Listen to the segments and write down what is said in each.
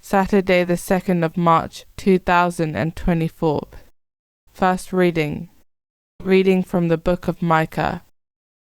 Saturday the 2nd of March 2024. First reading. Reading from the book of Micah.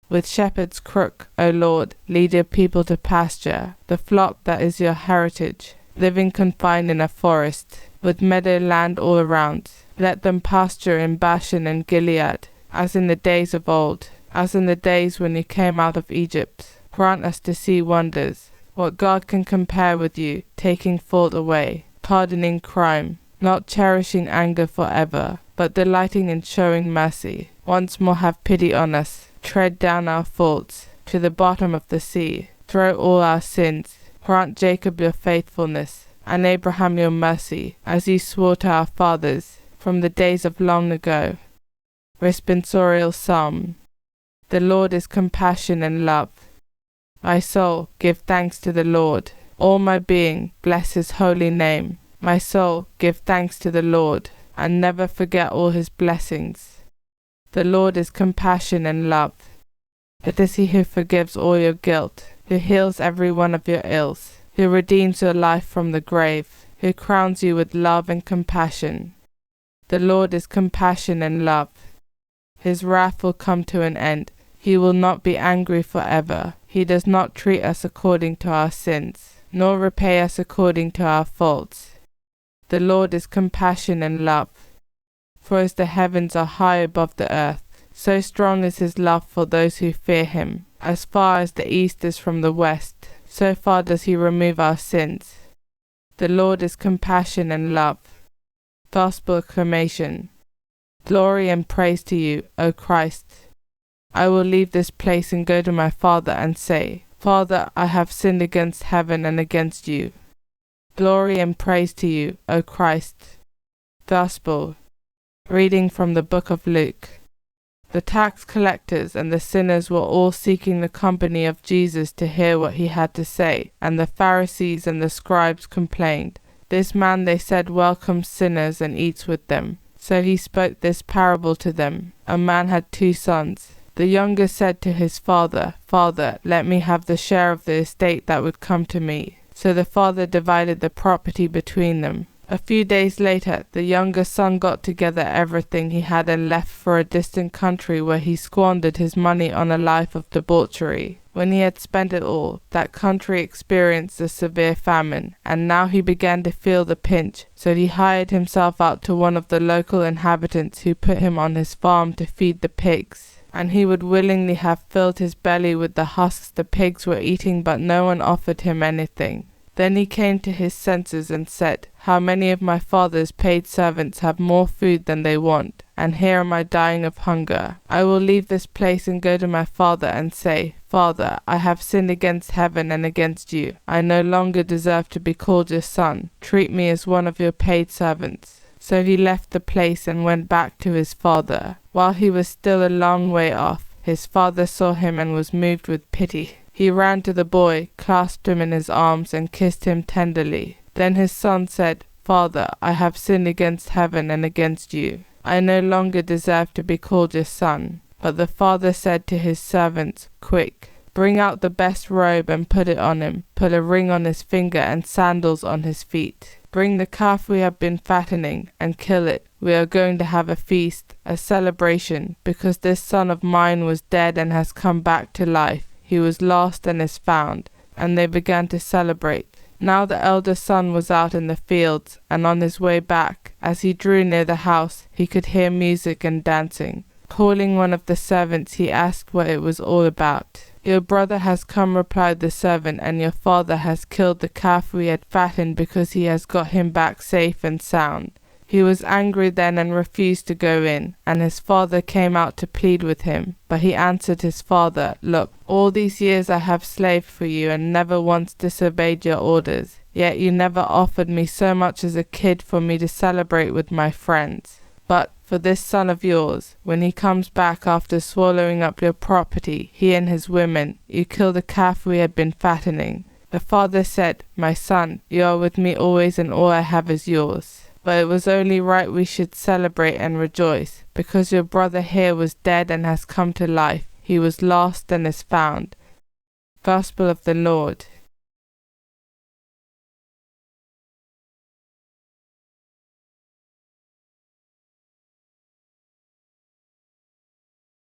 With shepherd's crook, O Lord, lead your people to pasture, the flock that is your heritage, living confined in a forest, with meadow land all around. Let them pasture in Bashan and Gilead, as in the days of old, as in the days when you came out of Egypt. Grant us to see wonders. What God can compare with you, taking fault away, pardoning crime, not cherishing anger forever, but delighting in showing mercy. Once more have pity on us, tread down our faults to the bottom of the sea, throw all our sins. Grant Jacob your faithfulness, and Abraham your mercy, as you swore to our fathers, from the days of long ago. Responsorial Psalm. The Lord is compassion and love. My soul, give thanks to the Lord. All my being, bless his holy name. My soul, give thanks to the Lord, and never forget all his blessings. The Lord is compassion and love. It is he who forgives all your guilt, who heals every one of your ills, who redeems your life from the grave, who crowns you with love and compassion. The Lord is compassion and love. His wrath will come to an end. He will not be angry forever. He does not treat us according to our sins, nor repay us according to our faults. The Lord is compassion and love. For as the heavens are high above the earth, so strong is his love for those who fear him. As far as the east is from the west, so far does he remove our sins. The Lord is compassion and love. Gospel acclamation. Glory and praise to you, O Christ. I will leave this place and go to my Father and say, Father, I have sinned against heaven and against you. Glory and praise to you, O Christ. Gospel. Reading from the book of Luke. The tax collectors and the sinners were all seeking the company of Jesus to hear what he had to say, and the Pharisees and the scribes complained. This man, they said, welcomes sinners and eats with them. So he spoke this parable to them. A man had 2 sons. The younger said to his father, Father, let me have the share of the estate that would come to me. So the father divided the property between them. A few days later, the younger son got together everything he had and left for a distant country where he squandered his money on a life of debauchery. When he had spent it all, that country experienced a severe famine, and now he began to feel the pinch, so he hired himself out to one of the local inhabitants who put him on his farm to feed the pigs. And he would willingly have filled his belly with the husks the pigs were eating, but no one offered him anything. Then he came to his senses and said, How many of my father's paid servants have more food than they want, and here am I dying of hunger. I will leave this place and go to my father and say, Father, I have sinned against heaven and against you. I no longer deserve to be called your son. Treat me as one of your paid servants. So he left the place and went back to his father. While he was still a long way off, his father saw him and was moved with pity. He ran to the boy, clasped him in his arms, and kissed him tenderly. Then his son said, Father, I have sinned against heaven and against you. I no longer deserve to be called your son. But the father said to his servants, Quick, bring out the best robe and put it on him. Put a ring on his finger and sandals on his feet. Bring the calf we have been fattening, and kill it. We are going to have a feast, a celebration, because this son of mine was dead and has come back to life. He was lost and is found. And they began to celebrate. Now the elder son was out in the fields, and on his way back, as he drew near the house, he could hear music and dancing. Calling one of the servants, he asked what it was all about. Your brother has come, replied the servant, and your father has killed the calf we had fattened because he has got him back safe and sound. He was angry then and refused to go in, and his father came out to plead with him. But he answered his father, Look, all these years I have slaved for you and never once disobeyed your orders. Yet you never offered me so much as a kid for me to celebrate with my friends. But for this son of yours, when he comes back after swallowing up your property, he and his women, you kill the calf we had been fattening. The father said, My son, you are with me always and all I have is yours. But it was only right we should celebrate and rejoice, because your brother here was dead and has come to life. He was lost and is found. Gospel of the Lord.